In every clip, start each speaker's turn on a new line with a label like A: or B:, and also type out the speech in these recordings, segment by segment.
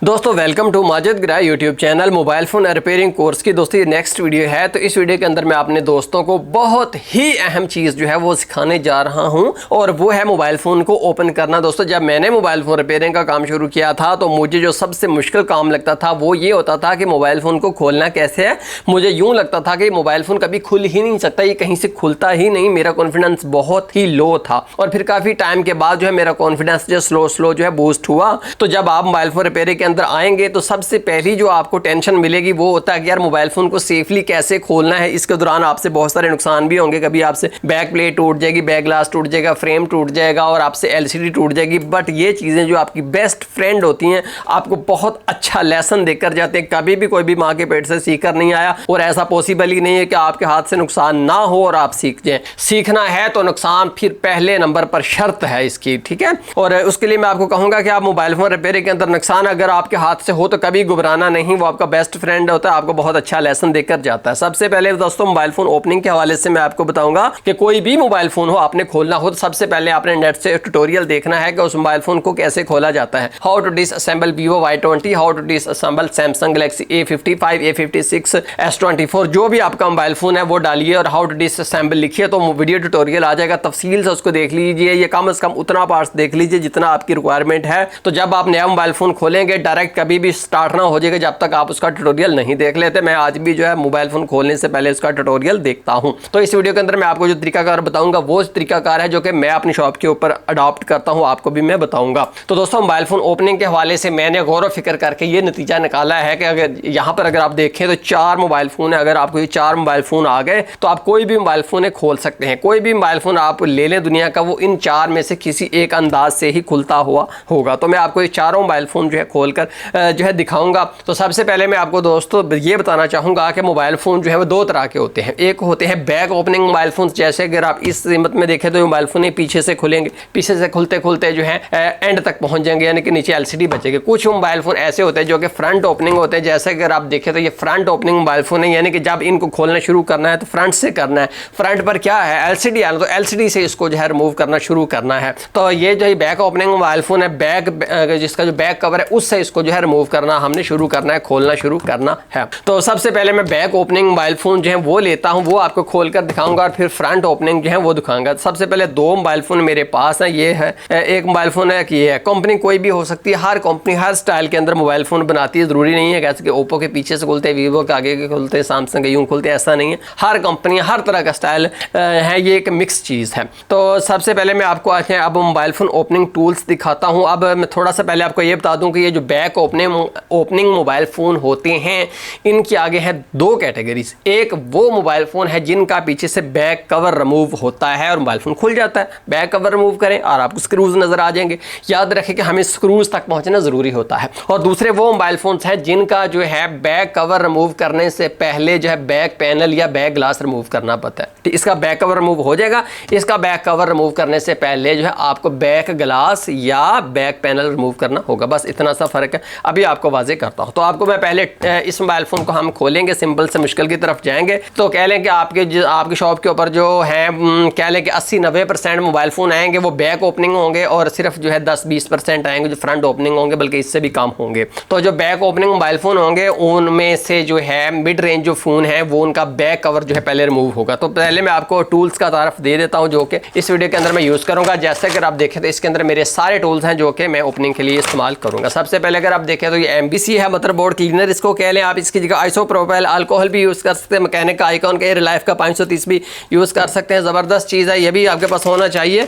A: दोस्तों welcome to Majid गिरा YouTube channel mobile phone repairing course की दोस्तों ये नेक्स्ट वीडियो है। तो इस वीडियो के अंदर मैं अपने दोस्तों को बहुत ही अहम चीज़ जो है वो सिखाने जा रहा हूं और वो है मोबाइल फ़ोन को ओपन करना। दोस्तों जब मैंने मोबाइल फ़ोन रिपेयरिंग का काम शुरू किया था तो मुझे जो सबसे मुश्किल काम लगता था वो ये होता था कि मोबाइल फ़ोन को खोलना कैसे है। मुझे यूँ लगता था कि मोबाइल फ़ोन कभी खुल ही नहीं सकता, ये कहीं से खुलता ही नहीं। मेरा कॉन्फिडेंस बहुत ही लो था और फिर काफ़ी टाइम के बाद जो है मेरा कॉन्फिडेंस जो स्लो जो है बूस्ट हुआ। तो जब आप मोबाइल फ़ोन रिपेयरिंग के अंदर आएंगे तो सबसे पहली जो आपको टेंशन मिलेगी वो होता है कि यार मोबाइल फ़ोन को सेफली कैसे खोलना है। इसके दौरान आपसे बहुत सारे नुकसान भी होंगे, कभी आपसे बैक प्लेट टूट जाएगी, बैक ग्लास टूट जाएगा, फ्रेम टूट जाएगा और आपसे एलसीडी टूट जाएगी। बट ये चीज़ें जो आपकी बेस्ट फ्रेंड होती हैं आपको बहुत अच्छा लेसन देकर जाते हैं। कभी भी कोई भी माँ के पेट से सीख कर नहीं आया और ऐसा पॉसिबल ही नहीं है कि आपके हाथ से नुकसान ना हो और आप सीख जाएं। सीखना है तो नुकसान फिर पहले नंबर पर शर्त है इसकी, ठीक है। और उसके लिए मैं आपको कहूँगा कि आप मोबाइल फ़ोन रिपेयरिंग के अंदर नुकसान अगर आपके हाथ से हो तो कभी घबराना नहीं, वो आपका बेस्ट फ्रेंड होता है, आपको बहुत अच्छा लेसन देकर जाता है। सबसे पहले दोस्तों मोबाइल फ़ोन ओपनिंग के हवाले से मैं आपको बताऊंगा कि कोई भी मोबाइल फ़ोन हो आपने खोलना हो तो सबसे पहले आपने नेट से ट्यूटोरियल देखना है कि उस मोबाइल फ़ोन को कैसे खोला जाता है। How to disassemble Vivo Y20, how to disassemble Samsung Galaxy A55, A56, S24, जो भी आपका मोबाइल फ़ोन है वो डालिए और हाउ टू डिसअसेंबल लिखिए तो वीडियो ट्यूटोरियल आ जाएगा। तफसील से उसको देख लीजिए, ये कम से कम उतना पार्ट्स देख लीजिए जितना आपकी रिक्वायरमेंट है। तो जब आप नया मोबाइल फ़ोन खोलेंगे डायरेक्ट कभी भी स्टार्ट ना हो जाएगा जब तक आप उसका ट्यूटोरियल नहीं देख लेते। मैं आज भी जो है मोबाइल फ़ोन खोलने से पहले उसका ट्यूटोरियल देखता हूं। तो इस वीडियो के अंदर मैं आपको जो तरीकाकार बताऊंगा वो तरीकाकार है जो कि मैं अपनी शॉप के ऊपर अडॉप्ट करता हूं, आपको भी मैं बताऊंगा। तो दोस्तों मोबाइल फ़ोन ओपनिंग के हवाले से मैंने गौर व फिक्र करके ये नतीजा निकाला है कि अगर यहाँ पर अगर आप देखें तो 4 मोबाइल फ़ोन है। अगर आपको ये 4 मोबाइल फ़ोन आ गए तो आप कोई भी मोबाइल फ़ोन खोल सकते हैं। कोई भी मोबाइल फ़ोन आप ले लें दुनिया का, वो इन 4 में से किसी एक अंदाज से ही खुलता हुआ होगा। तो मैं आपको ये चारों मोबाइल फ़ोन जो है खोल कर जो है दिखाऊंगा। तो सबसे पहले मैं आपको दोस्तों ये बताना चाहूँगा कि मोबाइल फ़ोन जो है वो 2 तरह के होते हैं। एक होते हैं बैक ओपनिंग मोबाइल फ़ोन, जैसे अगर आप इस कीमत में देखें तो मोबाइल फ़ोन पीछे से खुलेंगे, पीछे से खुलते खुलते जो है एंड तक पहुँच जाएंगे, यानी कि नीचे एलसीडी बचेगी। कुछ मोबाइल फ़ोन ऐसे होते हैं जो कि फ्रंट ओपनिंग होते हैं, जैसे अगर आप देखें तो ये फ्रंट ओपनिंग मोबाइल फ़ोन है, यानी कि जब इनको खोलना शुरू करना है तो फ्रंट से करना है। फ्रंट पर क्या है, एलसीडी आना, तो एलसीडी से इसको जो है रिमूव करना शुरू करना है। तो ये जो बैक ओपनिंग मोबाइल फ़ोन है, बैक जिसका जो बैक कवर है उससे इसको जो है रिमूव करना हमने शुरू करना है, खोलना शुरू करना है। तो सबसे पहले मैं बैक ओपनिंग मोबाइल फ़ोन जो है वो लेता हूं, वो आपको खोल कर दिखाऊंगा और फिर फ्रंट ओपनिंग जो है वो दिखाऊंगा। सबसे पहले 2 मोबाइल फ़ोन मेरे पास है, ये है एक मोबाइल फ़ोन है कि ये है। कंपनी कोई भी हो सकती है, हर कंपनी हर स्टाइल के अंदर मोबाइल फ़ोन बनाती है। ज़रूरी नहीं है कैसे कि ओप्पो के पीछे से खुलते हैं, वीवो के आगे के खुलते हैं, सैमसंग के यूँ खुलते हैं, ऐसा नहीं है। हर कंपनी हर तरह का स्टाइल है, ये एक मिक्स चीज़ है। तो सबसे पहले मैं आपको अब मोबाइल फ़ोन ओपनिंग टूल्स दिखाता हूँ। अब मैं थोड़ा सा पहले आपको ये बता दूँ कि ये जो बैक ओपनिंग मोबाइल फ़ोन होते हैं इनके आगे है 2 कैटेगरीज। एक वो मोबाइल फ़ोन है जिनका पीछे से बैक कवर रिमूव होता है और मोबाइल फ़ोन खुल जाता है। बैक कवर रिमूव करें और आपको स्क्रूज नज़र आ जाएंगे। याद रखें कि हमें स्क्रूज तक पहुंचना ज़रूरी होता है। और दूसरे वो मोबाइल फ़ोन्स हैं जिनका जो है बैक कवर रिमूव करने से पहले जो है बैक पैनल या बैक ग्लास रिमूव करना पड़ता है। ठीक, इसका बैक कवर रिमूव हो जाएगा, इसका बैक कवर रिमूव करने से पहले जो है आपको बैक ग्लास या बैक पैनल रिमूव करना होगा। बस इतना सा फ़र्क है। अभी आपको वाज़े करता हूँ। तो आपको मैं पहले इस मोबाइल फ़ोन को हम खोलेंगे, सिंपल से मुश्किल की तरफ जाएंगे। तो कह लें कि आपकी शॉप के ऊपर जो है कह लें कि 80-90% मोबाइल फ़ोन आएंगे वो बैक ओपनिंग होंगे और सिर्फ जो है 10-20% आएंगे जो फ्रंट ओपनिंग होंगे, बल्कि इससे भी कम होंगे। तो जो बैक ओपनिंग मोबाइल फ़ोन होंगे उनमें से जो है मिड रेंज जो फ़ोन है वो उनका बैक कवर जो है पहले रिमूव होगा। तो पहले मैं आपको टूल्स का तारफ दे देता हूँ जो कि इस वीडियो के अंदर मैं यूज़ करूँगा। जैसे अगर आप देखें तो इसके अंदर मेरे सारे टूल्स हैं जो कि मैं ओपनिंग के लिए इस्तेमाल करूँगा। सबसे पहले अगर आप देखें तो ये MBC है, मदरबोर्ड क्लीनर इसको कह लें। आप इसकी जगह आइसोप्रोपाइल अल्कोहल भी यूज़ कर सकते हैं, मैकेनिक का आइकॉन का एयर लाइफ का 530 भी यूज़ कर सकते हैं। ज़बरदस्त चीज़ है, ये भी आपके पास होना चाहिए।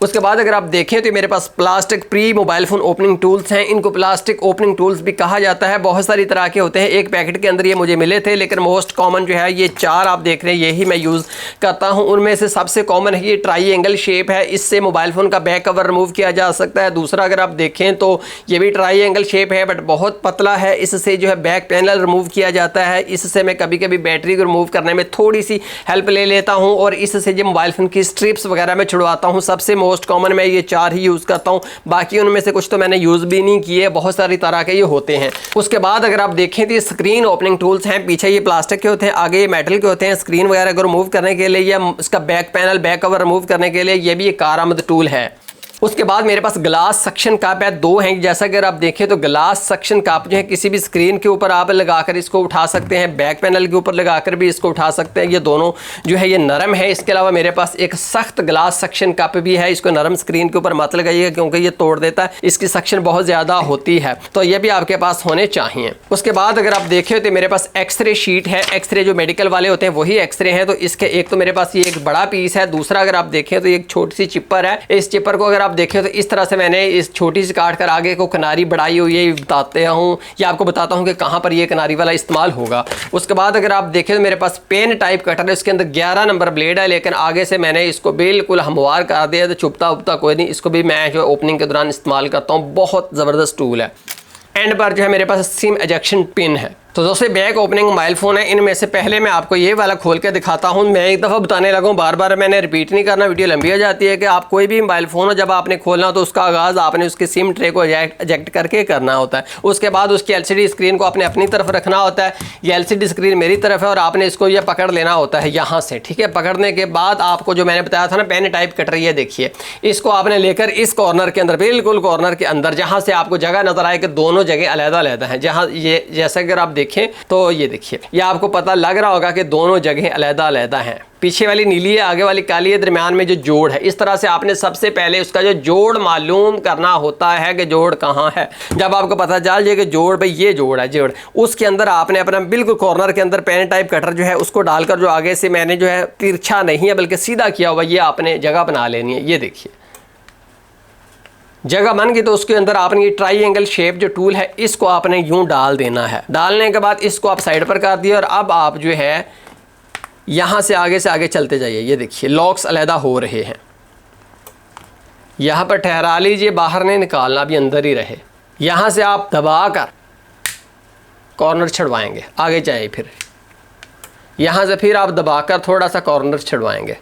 A: उसके बाद अगर आप देखें तो मेरे पास plastic pry mobile phone opening tools हैं। इनको प्लास्टिक ओपनिंग टूल्स भी कहा जाता है। बहुत सारी तरह के होते हैं, एक पैकेट के अंदर ये मुझे मिले थे, लेकिन मोस्ट कॉमन जो है ये 4 आप देख रहे हैं यही मैं यूज़ करता हूं। उनमें से सबसे कॉमन है ये ट्राईएंगल शेप है, इससे मोबाइल फ़ोन का बैक कवर रिमूव किया जा सकता है। दूसरा अगर आप देखें तो ये भी ट्राईएंगल शेप है बट बहुत पतला है, इससे जो है बैक पैनल रिमूव किया जाता है। इससे मैं कभी कभी बैटरी को रिमूव करने में थोड़ी सी हेल्प ले लेता हूँ और इससे जो मोबाइल फ़ोन की स्ट्रिप्स वगैरह में छुड़वाता हूँ। सबसे मोस्ट कॉमन मैं ये 4 ही यूज़ करता हूँ, बाकी उनमें से कुछ तो मैंने यूज़ भी नहीं किए, बहुत सारी तरह के ये होते हैं। उसके बाद अगर आप देखें तो ये स्क्रीन ओपनिंग टूल्स हैं। पीछे ये प्लास्टिक के होते हैं, आगे ये मेटल के होते हैं। स्क्रीन वगैरह को रिमूव करने के लिए या इसका back panel back cover remove करने के लिए ये भी एक कारआमद टूल है। उसके बाद मेरे पास ग्लास सक्शन कप है, 2 हैं। जैसा अगर आप देखें तो ग्लास सक्शन कप जो है किसी भी स्क्रीन के ऊपर आप लगाकर इसको उठा सकते हैं, बैक पैनल के ऊपर लगाकर भी इसको उठा सकते हैं। ये दोनों जो है ये नरम है। इसके अलावा मेरे पास एक सख्त ग्लास सक्शन कप भी है। इसको नरम स्क्रीन के ऊपर मत लगाइएगा क्योंकि ये तोड़ देता है, इसकी सक्शन बहुत ज़्यादा होती है, तो ये भी आपके पास होने चाहिए। उसके बाद अगर आप देखें तो मेरे पास एक्सरे शीट है। एक्सरे जो मेडिकल वाले होते हैं वही एक्सरे हैं। तो इसके एक तो मेरे पास ये एक बड़ा पीस है, दूसरा अगर आप देखें तो एक छोटी सी चिप्पर है। इस चिप्पर को अगर आप देखें तो इस तरह से मैंने इस छोटी सी काट कर आगे को किनारी बढ़ाई हुई है, बताते हूँ या आपको बताता हूँ कि कहाँ पर ये किनारी वाला इस्तेमाल होगा। उसके बाद अगर आप देखें तो मेरे पास पेन टाइप कटर है, उसके अंदर 11 नंबर ब्लेड है, लेकिन आगे से मैंने इसको बिल्कुल हमवार कर दिया तो चुपता उपता कोई नहीं। इसको भी मैं जो ओपनिंग के दौरान इस्तेमाल करता हूँ, बहुत ज़बरदस्त टूल है। एंड पर जो है मेरे पास सिम एजेक्शन पिन है। तो दोस्तों बैक ओपनिंग मोबाइल फ़ोन है। इनमें से पहले मैं आपको ये वाला खोल के दिखाता हूँ। मैं एक दफ़ा बताने लगा हूँ, बार बार मैंने रिपीट नहीं करना, वीडियो लंबी हो जाती है, कि आप कोई भी मोबाइल फ़ोन हो जब आपने खोलना तो उसका आगाज़ आपने उसके सिम ट्रे को एजेक्ट करके करना होता है। उसके बाद उसकी LCD स्क्रीन को आपने अपनी तरफ रखना होता है। ये LCD स्क्रीन मेरी तरफ है और आपने इसको ये पकड़ लेना होता है यहाँ से, ठीक है। पकड़ने के बाद आपको जो मैंने बताया था ना पेन टाइप कटर, ये देखिए, इसको आपने लेकर इस कॉर्नर के अंदर, बिल्कुल कॉर्नर के अंदर जहाँ से आपको जगह नज़र आए कि दोनों जगह अलग-अलग हैं, जहाँ ये जैसे अगर आप देखें तो ये देखिए, ये आपको पता लग रहा होगा कि दोनों जगह अलग-अलग हैं। पीछे वाली नीली है, आगे वाली काली है, दरमियान में जो जोड़ है। इस तरह से आपने सबसे पहले उसका जो जोड़ मालूम करना होता है कि जोड़ कहाँ है। जब आपको पता चल जाए कि जोड़ भाई ये जोड़ है, जोड़, उसके अंदर आपने अपना बिल्कुल कॉर्नर के अंदर पेन टाइप कटर जो है उसको डालकर, जो आगे से मैंने जो है तिरछा नहीं है बल्कि सीधा किया हुआ, ये आपने जगह बना लेनी है। ये देखिए जगह बन गई, तो उसके अंदर आपने ये ट्राइंगल शेप जो टूल है इसको आपने यूं डाल देना है। डालने के बाद इसको आप साइड पर कर दिए और अब आप जो है यहाँ से आगे चलते जाइए। ये देखिए लॉक्स अलहदा हो रहे हैं। यहाँ पर ठहरा लीजिए, बाहर नहीं निकालना, अभी अंदर ही रहे। यहाँ से आप दबा कर कॉर्नर छुड़वाएंगे, आगे जाइए, फिर यहाँ से फिर आप दबाकर थोड़ा सा कॉर्नर छुड़वाएंगे।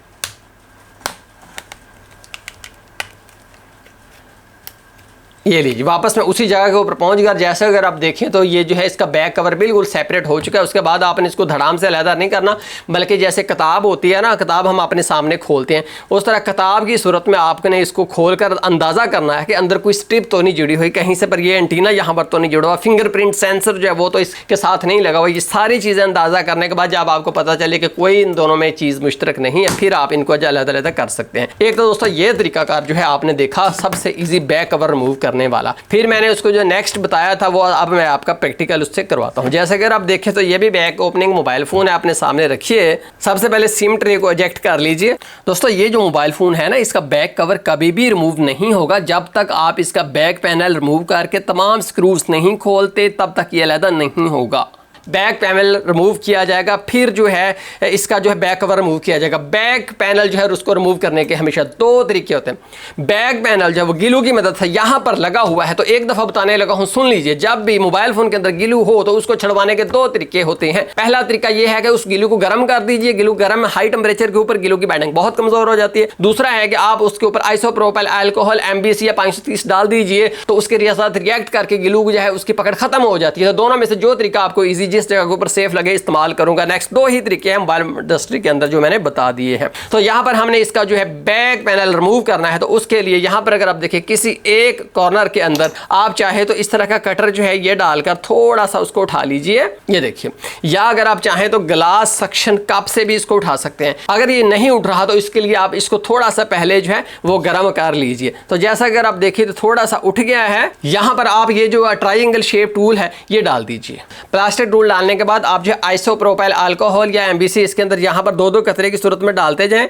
A: ये लीजिए वापस मैं उसी जगह के ऊपर पहुंच गया। जैसे अगर आप देखें तो ये जो है इसका बैक कवर बिल्कुल सेपरेट हो चुका है। उसके बाद आपने इसको धड़ाम से अलहदा नहीं करना, बल्कि जैसे किताब होती है ना, किताब हम अपने सामने खोलते हैं, उस तरह किताब की सूरत में आपने इसको खोलकर अंदाज़ा करना है कि अंदर कोई स्ट्रिप तो नहीं जुड़ी हुई कहीं से, पर ये एंटीना यहाँ पर तो नहीं जुड़ा हुआ, फिंगरप्रिंट सेंसर जो है वो तो इसके साथ नहीं लगा हुआ। ये सारी चीज़ें अंदाज़ा करने के बाद जब आपको पता चले कि कोई इन दोनों में चीज़ मुश्तरक नहीं है, फिर आप इनको अलग-अलग कर सकते हैं। एक तो दोस्तों ये तरीकाकार जो है आपने देखा, सबसे ईजी बैक कवर रिमूव करने वाला। फिर मैंने उसको जो नेक्स्ट बताया था वो अब मैं आपका प्रैक्टिकल उससे करवाता हूं। जैसे अगर आप देखें तो ये भी बैक ओपनिंग मोबाइल फोन है, अपने सामने रखिए। सबसे पहले सिम ट्रे को एजेक्ट कर लीजिए। दोस्तों ये जो मोबाइल फोन है ना, इसका बैक कवर कभी भी रिमूव नहीं होगा जब तक आप इसका बैक पैनल रिमूव करके तमाम स्क्रूज नहीं खोलते, तब तक ये अलग नहीं होगा। बैक पैनल रिमूव किया जाएगा, फिर जो है इसका जो है बैक कवर रिमूव किया जाएगा। बैक पैनल जो है उसको रिमूव करने के हमेशा 2 तरीके होते हैं। बैक पैनल जब गिलू की मदद से यहाँ पर लगा हुआ है, तो एक दफ़ा बताने लगा हूँ, सुन लीजिए। जब भी मोबाइल फ़ोन के अंदर गिलू हो तो उसको छुड़वाने के 2 तरीके होते हैं। पहला तरीका ये है कि उस गिलू को गर्म कर दीजिए। गिलू गर्म, हाई टेम्परेचर के ऊपर गिलू की बाइंडिंग बहुत कमज़ोर हो जाती है। दूसरा है कि आप उसके ऊपर आइसोप्रोपाइल अल्कोहल MBC या 530 डाल दीजिए, तो उसके साथ रिएक्ट करके गिलू जो है उसकी पकड़ खत्म हो जाती है। तो दोनों में से जो तरीका आपको ईजी, जिस जगह के ऊपर सेफ लगे, इस्तेमाल करूंगा। नेक्स्ट 2 ही तरीके हैं मोबाइल इंडस्ट्री के अंदर जो मैंने बता दिए हैं। तो यहां पर हमने इसका जो है बैक पैनल रिमूव करना है, तो उसके लिए यहां पर अगर आप देखिए किसी एक कॉर्नर के अंदर आप चाहे तो इस तरह का कटर जो है ये डालकर थोड़ा सा उसको उठा लीजिए। ये देखिए, या अगर आप चाहें तो ग्लास सक्शन कप से भी इसको उठा सकते हैं। अगर ये नहीं उठ रहा तो इसके लिए आप इसको थोड़ा सा पहले जो है वो गर्म कर लीजिए। तो जैसा अगर आप देखिए तो थोड़ा सा उठ गया है। यहां पर आप ये जो ट्राइंगल शेप टूल है ये डाल दीजिए। प्लास्टिक टूल डालने के बाद आप जो आइसोप्रोपाइल अल्कोहल या MBC इसके अंदर यहाँ पर 2-2 कतरे की सूरत में डालते जाएं,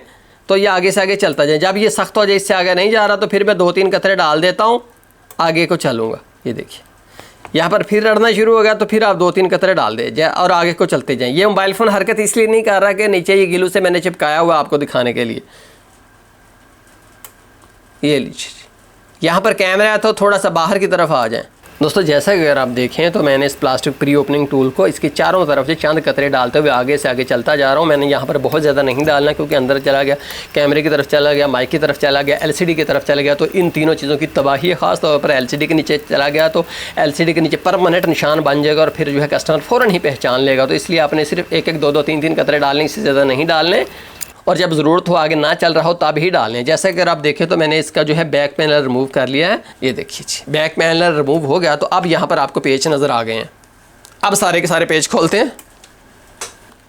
A: तो ये आगे से आगे चलता जाए। जब ये सख्त हो जाए, इससे आगे नहीं जा रहा, तो फिर मैं 2-3 कतरे डाल देता हूँ, आगे को चलूँगा। ये देखिए यहाँ पर फिर लड़ना शुरू हो गया, तो फिर आप 2-3 कतरे डाल दे जाए और आगे को चलते जाएं। ये मोबाइल फ़ोन हरकत इसलिए नहीं कर रहा कि नीचे ये गिलू से मैंने चिपकाया हुआ आपको दिखाने के लिए। ये लीजिए, यहाँ पर कैमरा है तो थोड़ा सा बाहर की तरफ आ जाए। दोस्तों जैसा कि अगर आप देखें तो मैंने इस प्लास्टिक प्री ओपनिंग टूल को इसके चारों तरफ से चंद कतरे डालते हुए आगे से आगे चलता जा रहा हूं। मैंने यहाँ पर बहुत ज़्यादा नहीं डालना, क्योंकि अंदर चला गया, कैमरे की तरफ चला गया, माइक की तरफ चला गया, LCD की तरफ चला गया, तो इन तीनों चीज़ों की तबाही है। ख़ास तौर पर LCD के नीचे चला गया तो LCD के नीचे परमानेंट निशान बन जाएगा और फिर जो है कस्टमर फ़ौरन ही पहचान लेगा। तो इसलिए आपने सिर्फ 1-1, 2-2, 3-3 कतरे डालने, इससे ज़्यादा नहीं डालने। और जब ज़रूरत हो आगे ना चल रहा हो तब ही डालें। जैसे अगर आप देखें तो मैंने इसका जो है बैक पैनल रिमूव कर लिया है, ये देखिए जी बैक पैनल रिमूव हो गया। तो अब यहाँ पर आपको पेज नज़र आ गए हैं। अब सारे के सारे पेज खोलते हैं।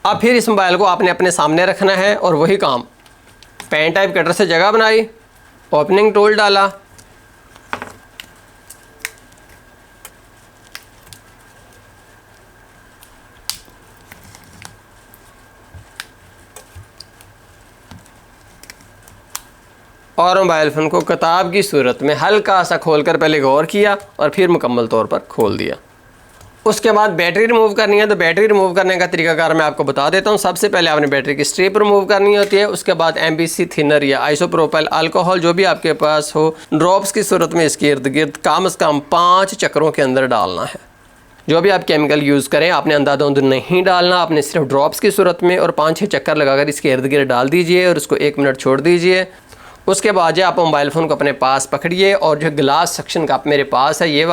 A: अब फिर इस मोबाइल को आपने अपने सामने रखना है और वही काम, पेन टाइप कटर से जगह बनाई, ओपनिंग टूल डाला, और मोबाइल फ़ोन को किताब की सूरत में हल्का सा खोलकर पहले गौर किया और फिर मुकम्मल तौर पर खोल दिया। उसके बाद बैटरी रिमूव करनी है। तो बैटरी रिमूव करने का तरीकाकार मैं आपको बता देता हूँ। सबसे पहले आपने बैटरी की स्ट्रिप रिमूव करनी होती है। उसके बाद MBC थिनर या आइसोप्रोपाइल अल्कोहल जो भी आपके पास हो, ड्रॉप्स की सूरत में इसके इर्द गिर्द कम से कम 5 चक्रों के अंदर डालना है। जो भी आप केमिकल यूज़ करें आपने अंधाधुंध नहीं डालना, आपने सिर्फ ड्रॉप्स की सूरत में और 5-6 चक्कर लगाकर इसके इर्द गिर्द डाल दीजिए और उसको 1 मिनट छोड़ दीजिए। उसके बाद जो आप मोबाइल फ़ोन को अपने पास पकड़िए और जो ग्लास सेक्शन कप मेरे पास है, ये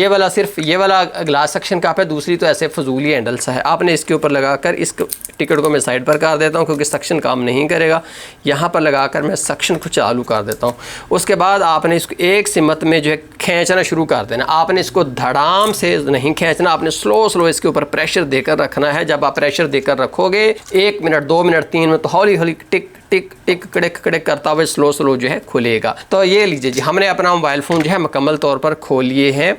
A: वाला सिर्फ ये वाला ग्लास सेक्शन कप है, दूसरी तो ऐसे फजूली हैंडल सा है। आपने इसके ऊपर लगाकर इस टिकट को मैं साइड पर कर देता हूँ क्योंकि सेक्शन काम नहीं करेगा। यहाँ पर लगाकर मैं सेक्शन को चालू कर देता हूँ। उसके बाद आपने इसको एक सिमत में जो है खींचना शुरू कर देना। आपने इसको धड़ाम से नहीं खींचना, आपने स्लो इसके ऊपर प्रेशर देकर रखना है। जब आप प्रेशर देकर रखोगे 1 मिनट 2 मिनट 3 मिनट तो हौली हौली टिक टिक टिक कड़क कड़क करता हुआ स्लो जो है खुलेगा। तो ये लीजिए जी, हमने अपना मोबाइल फ़ोन जो है मुकम्मल तौर पर खोल लिए हैं।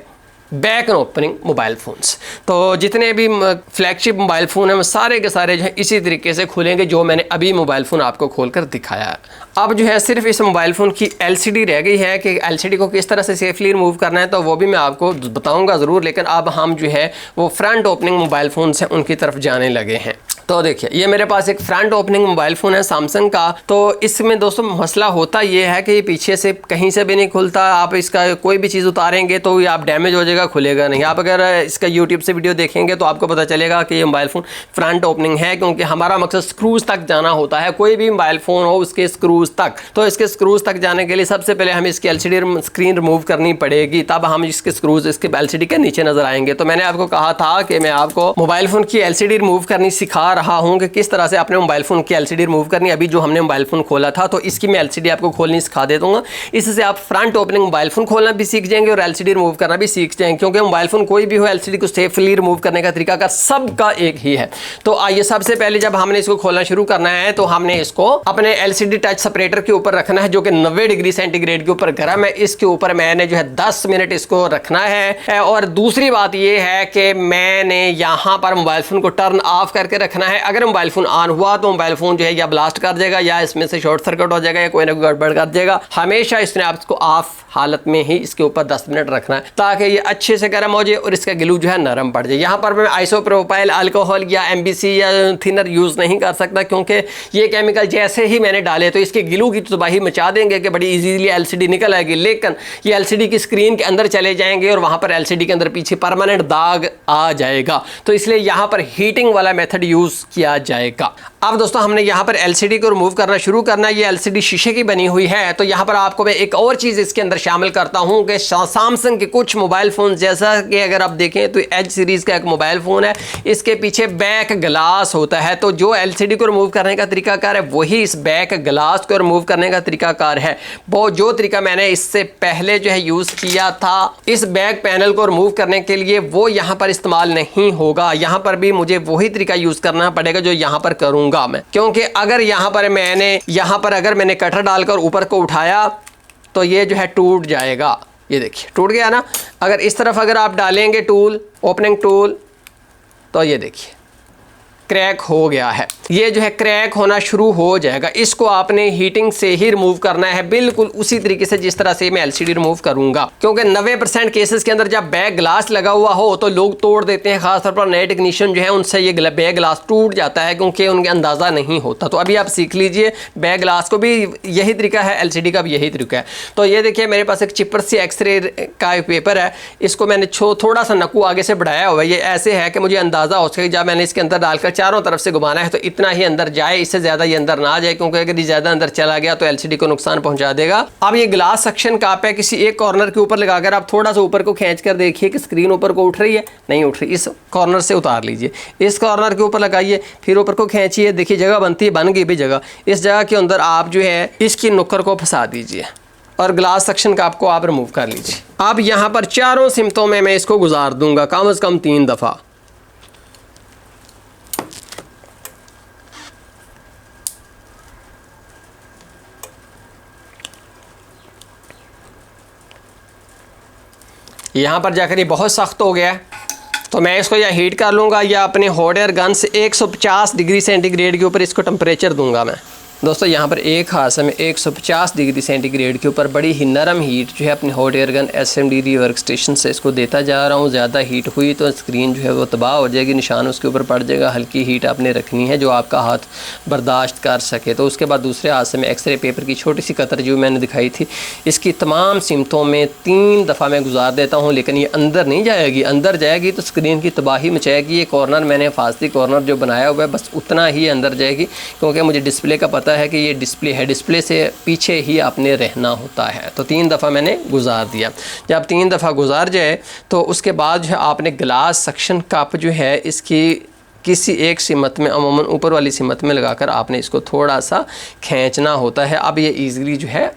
A: Back and opening mobile phones, तो जितने भी फ्लैगशिप मोबाइल फ़ोन हैं वो सारे के सारे जो है इसी तरीके से खुलेंगे जो मैंने अभी मोबाइल फ़ोन आपको खोलकर दिखाया है। अब जो है सिर्फ इस मोबाइल फ़ोन की LCD रह गई है कि LCD को किस तरह से सेफली रिमूव करना है, तो वो भी मैं आपको बताऊंगा ज़रूर। लेकिन अब हम जो है वो फ्रंट ओपनिंग मोबाइल फ़ोन्स हैं उनकी तरफ जाने लगे हैं। तो देखिए ये मेरे पास एक फ्रंट ओपनिंग मोबाइल फ़ोन है सैमसंग का। तो इसमें दोस्तों मसला होता ये है कि ये पीछे से कहीं से भी नहीं खुलता। आप इसका कोई भी चीज़ उतारेंगे तो ये आप डैमेज हो जाएगा, खुलेगा नहीं। आप अगर इसका यूट्यूब से वीडियो देखेंगे तो आपको पता चलेगा कि ये मोबाइल फ़ोन फ्रंट ओपनिंग है, क्योंकि हमारा मकसद स्क्रूज़ तक जाना होता है। कोई भी मोबाइल फ़ोन हो उसके स्क्रूज़ तक, तो इसके स्क्रूज़ तक जाने के लिए सबसे पहले हमें इसकी LCD स्क्रीन रिमूव करनी पड़ेगी, तब हम इसके स्क्रूज़ इसके LCD के नीचे नज़र आएंगे। तो मैंने आपको कहा था कि मैं आपको मोबाइल फ़ोन की LCD रिमूव करनी सिखा रहा हूँ कि किस तरह से अपने मोबाइल फ़ोन की LCD रिमूव करनी। अभी जो हमने मोबाइल फ़ोन खोला था तो इसकी मैं LCD आपको खोलनी सिखा दे दूँगा। इससे आप फ्रंट ओपनिंग मोबाइल फ़ोन खोलना भी सीख जाएंगे और LCD रिमूव करना भी सीख जाएंगे, क्योंकि मोबाइल फ़ोन कोई भी हो LCD को सेफली रिमूव करने का तरीका का सबका एक ही है। तो आइए सबसे पहले जब हमने इसको खोलना शुरू करना है तो हमने इसको अपने LCD टच सेपरेटर के ऊपर रखना है जो कि 90 डिग्री सेंटीग्रेड के ऊपर गर्म है। इसके ऊपर मैंने जो है 10 मिनट इसको रखना है। और दूसरी बात यह है कि मैंने यहाँ पर मोबाइल फ़ोन को टर्न ऑफ करके रखना है। अगर मोबाइल फ़ोन ऑन हुआ तो मोबाइल फ़ोन जो है या ब्लास्ट कर जाएगा या इसमें से शॉर्ट सर्किट हो जाएगा या कोई ना कोई गड़बड़ कर जाएगा। हमेशा इसने आपको ऑफ हालत में ही इसके ऊपर 10 मिनट रखना है ताकि ये अच्छे से गर्म हो जाए और इसका ग्लू जो है नरम पड़ जाए। यहाँ पर मैं आइसोप्रोपाइल अल्कोहल या MBC या थिनर यूज़ नहीं कर सकता, क्योंकि ये केमिकल जैसे ही मैंने डाले तो इसके ग्लू की तबाही मचा देंगे कि बड़ी इजीली LCD निकल आएगी, लेकिन ये LCD की स्क्रीन के अंदर चले जाएंगे और वहाँ पर LCD के अंदर पीछे परमानेंट दाग आ जाएगा। तो इसलिए यहाँ पर हीटिंग वाला मेथड यूज़ किया जाएगा। अब दोस्तों हमने यहाँ पर LCD को रिमूव करना शुरू करना है। ये LCD शीशे की बनी हुई है। तो यहाँ पर आपको मैं एक और चीज़ इसके अंदर शामिल करता हूँ कि सैमसंग के कुछ मोबाइल फ़ोन, जैसा कि अगर आप देखें तो एज सीरीज़ का एक मोबाइल फ़ोन है, इसके पीछे बैक ग्लास होता है। तो जो LCD को रिमूव करने का तरीकाकार है वही इस बैक ग्लास को रिमूव करने का तरीकाकार है। वो जो तरीका मैंने इससे पहले जो है यूज़ किया था इस बैक पैनल को रिमूव करने के लिए, वो यहाँ पर इस्तेमाल नहीं होगा। यहाँ पर भी मुझे वही तरीका यूज़ करना पड़ेगा जो यहाँ पर करूँगा मैं, क्योंकि अगर यहाँ पर मैंने कटर डालकर ऊपर को उठाया तो ये जो है टूट जाएगा। ये देखिए टूट गया ना। अगर इस तरफ अगर आप डालेंगे टूल, ओपनिंग टूल, तो ये देखिए क्रैक हो गया है। ये जो है क्रैक होना शुरू हो जाएगा। इसको आपने हीटिंग से ही रिमूव करना है, बिल्कुल उसी तरीके से जिस तरह से मैं LCD रिमूव करूंगा, क्योंकि 90% केसेस के अंदर जब बैक ग्लास लगा हुआ हो तो लोग तोड़ देते हैं। खासतौर पर नए टेक्नीशियन जो है उनसे ये बैक ग्लास टूट जाता है क्योंकि उनके अंदाज़ा नहीं होता। तो अभी आप सीख लीजिए, बैक ग्लास को भी यही तरीका है, LCD का भी यही तरीका है। तो ये देखिए मेरे पास एक चिपर सी एक्सरे का पेपर है, इसको मैंने थोड़ा सा नकू आगे से बढ़ाया हुआ है। ये ऐसे है कि मुझे अंदाज़ा हो सके जब मैंने इसके अंदर डालकर चारों तरफ से घुमाना है तो इतना ही अंदर जाए, इससे ज़्यादा ये अंदर ना जाए, क्योंकि अगर ये ज़्यादा अंदर चला गया तो LCD को नुकसान पहुंचा देगा। अब ये ग्लास सक्शन कप है, किसी एक कॉर्नर के ऊपर लगाकर आप थोड़ा सा ऊपर को खींच कर देखिए कि स्क्रीन ऊपर को उठ रही है, नहीं उठ रही। इस कॉर्नर से उतार लीजिए, इस कॉर्नर के ऊपर लगाइए, फिर ऊपर को खींचिए, देखिए जगह बनती है, बन गई भी जगह। इस जगह के अंदर आप जो है इसकी नुक्कर को फंसा दीजिए और ग्लास सेक्शन का आपको आप रिमूव कर लीजिए। अब यहाँ पर चारों सिमतों में मैं इसको गुजार दूंगा कम से कम 3 दफ़ा। यहाँ पर जाकर ये बहुत सख्त हो गया है तो मैं इसको या हीट कर लूँगा या अपने हॉट एयर गन से 150 डिग्री सेंटीग्रेड के ऊपर इसको टेम्परेचर दूंगा मैं। दोस्तों यहाँ पर एक हाथ से मैं 150 डिग्री सेंटीग्रेड के ऊपर बड़ी ही नरम हीट जो है अपने hot air gun SMD work station से इसको देता जा रहा हूँ। ज़्यादा हीट हुई तो स्क्रीन जो है वो तबाह हो जाएगी, निशान उसके ऊपर पड़ जाएगा। हल्की हीट आपने रखनी है जो आपका हाथ बर्दाश्त कर सके। तो उसके बाद दूसरे हाथ से मैं एक्सरे पेपर की छोटी सी कतर जो मैंने दिखाई थी इसकी तमाम सिमतों में 3 दफ़ा मैं गुजार देता हूँ, लेकिन ये अंदर नहीं जाएगी। अंदर जाएगी तो स्क्रीन की तबाही मचाएगी। ये कॉर्नर मैंने फासली कॉर्नर जो बनाया हुआ है बस उतना ही अंदर जाएगी, क्योंकि मुझे डिस्प्ले का पता है कि ये डिस्प्ले है, डिस्प्ले से पीछे ही आपने रहना होता है। तो 3 दफ़ा मैंने गुजार दिया। जब 3 दफ़ा गुजार जाए तो उसके बाद जो है आपने ग्लास सक्शन कप जो है इसकी किसी एक सिमत में, अमूमन ऊपर वाली सिमत में लगाकर आपने इसको थोड़ा सा खींचना होता है। अब ये ईज़िली जो है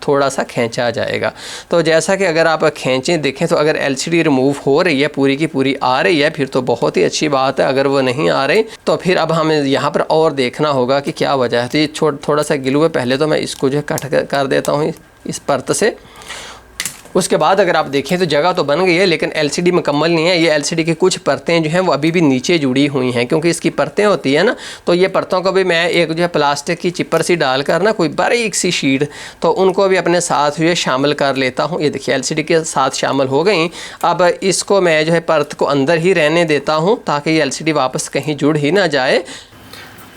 A: थोड़ा सा खींचा जाएगा। तो जैसा कि अगर आप खींचें देखें तो अगर LCD रिमूव हो रही है, पूरी की पूरी आ रही है, फिर तो बहुत ही अच्छी बात है। अगर वो नहीं आ रही तो फिर अब हमें यहाँ पर और देखना होगा कि क्या वजह है। तो ये थोड़ा सा गिलू है, पहले तो मैं इसको जो है कट कर देता हूँ इस परत से। उसके बाद अगर आप देखें तो जगह तो बन गई है, लेकिन LCD मुकम्मल नहीं है। ये LCD की कुछ परतें जो हैं वो अभी भी नीचे जुड़ी हुई हैं, क्योंकि इसकी परतें होती है ना, तो ये परतों को भी मैं एक जो है प्लास्टिक की चिपर सी डालकर ना कोई बारीक सी शीट तो उनको भी अपने साथ जो है शामिल कर लेता हूँ। ये देखिए LCD के साथ शामिल हो गई। अब इसको मैं जो है परत को अंदर ही रहने देता हूँ ताकि ये LCD वापस कहीं जुड़ ही ना जाए।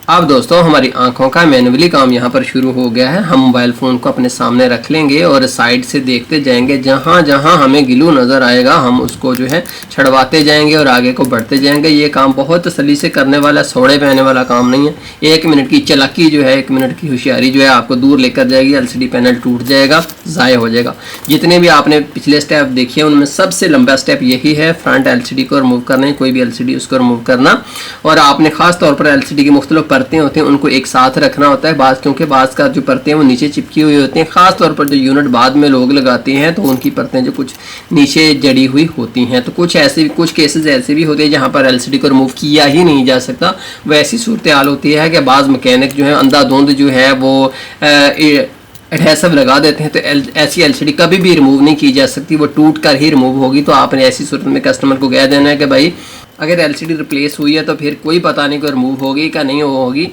A: अब दोस्तों हमारी आंखों का मैनुअली काम यहाँ पर शुरू हो गया है। हम मोबाइल फ़ोन को अपने सामने रख लेंगे और साइड से देखते जाएंगे। जहाँ जहाँ हमें गिलू नज़र आएगा हम उसको जो है छड़वाते जाएंगे और आगे को बढ़ते जाएंगे। ये काम बहुत तसल्ली से करने वाला, सोड़े पे आने वाला काम नहीं है। 1 मिनट की चालाकी जो है, 1 मिनट की होशियारी जो है आपको दूर लेकर जाएगी। LCD पैनल टूट जाएगा, ज़ाय हो जाएगा। जितने भी आपने पिछले स्टेप देखे उनमें सबसे लंबा स्टेप यही है, फ्रंट LCD को रिमूव करना है, कोई भी LCD उसको रिमूव करना। और आपने ख़ास तौर पर LCD की मुख्तलिफ परतें होती हैं उनको एक साथ रखना होता है। बाज़ क्योंकि बाज़ का जो परतें हैं वो नीचे चिपकी हुई होती हैं, ख़ास तौर पर जो यूनिट बाद में लोग लगाते हैं तो उनकी परतें जो कुछ नीचे जड़ी हुई होती हैं। तो कुछ केसेस ऐसे भी होते हैं जहाँ पर LCD को रिमूव किया ही नहीं जा सकता। वैसी सूरत हाल होती है कि बाज़ मैकेनिक जो है अंधाधुंध जो है वो एडहेसिव लगा देते हैं, तो ऐसी LCD कभी भी रिमूव नहीं की जा सकती, वो टूट कर ही रिमूव होगी। तो आपने ऐसी सूरत में कस्टमर को कह देना है कि भाई अगर LCD रिप्लेस हुई है तो फिर कोई पता नहीं कि रिमूव होगी क्या नहीं होगी।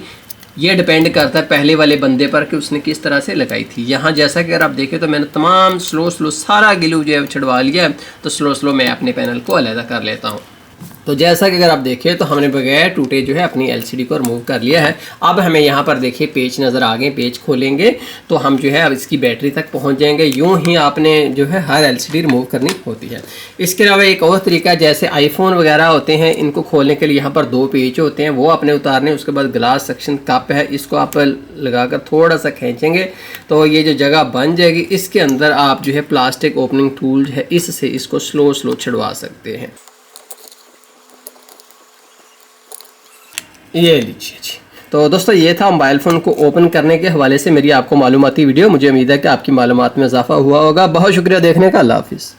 A: ये डिपेंड करता है पहले वाले बंदे पर कि उसने किस तरह से लगाई थी। यहाँ जैसा कि अगर आप देखें तो मैंने तमाम स्लो सारा गिलू जो है छड़वा लिया है। तो स्लो मैं अपने पैनल को अलग कर लेता हूँ। तो जैसा कि अगर आप देखें तो हमने बगैर टूटे जो है अपनी LCD को रिमूव कर लिया है। अब हमें यहाँ पर देखिए पेज नज़र आ गए। पेज खोलेंगे तो हम जो है अब इसकी बैटरी तक पहुँच जाएंगे। यूँ ही आपने जो है हर LCD रिमूव करनी होती है। इसके अलावा एक और तरीका, जैसे आईफोन वगैरह होते हैं, इनको खोलने के लिए यहाँ पर 2 पेज होते हैं, वो अपने उतारने। उसके बाद ग्लास सेक्शन कप है, इसको आप लगाकर थोड़ा सा खींचेंगे तो ये जो जगह बन जाएगी। इसके अंदर आप जो है प्लास्टिक ओपनिंग टूल है, इससे इसको स्लो छुड़वा सकते हैं। ये लीजिए जी। तो दोस्तों ये था मोबाइल फ़ोन को ओपन करने के हवाले से मेरी आपको मालूमाती वीडियो। मुझे उम्मीद है कि आपकी मालूमात में इजाफा हुआ होगा। बहुत शुक्रिया देखने का। अल्लाह हाफिज़।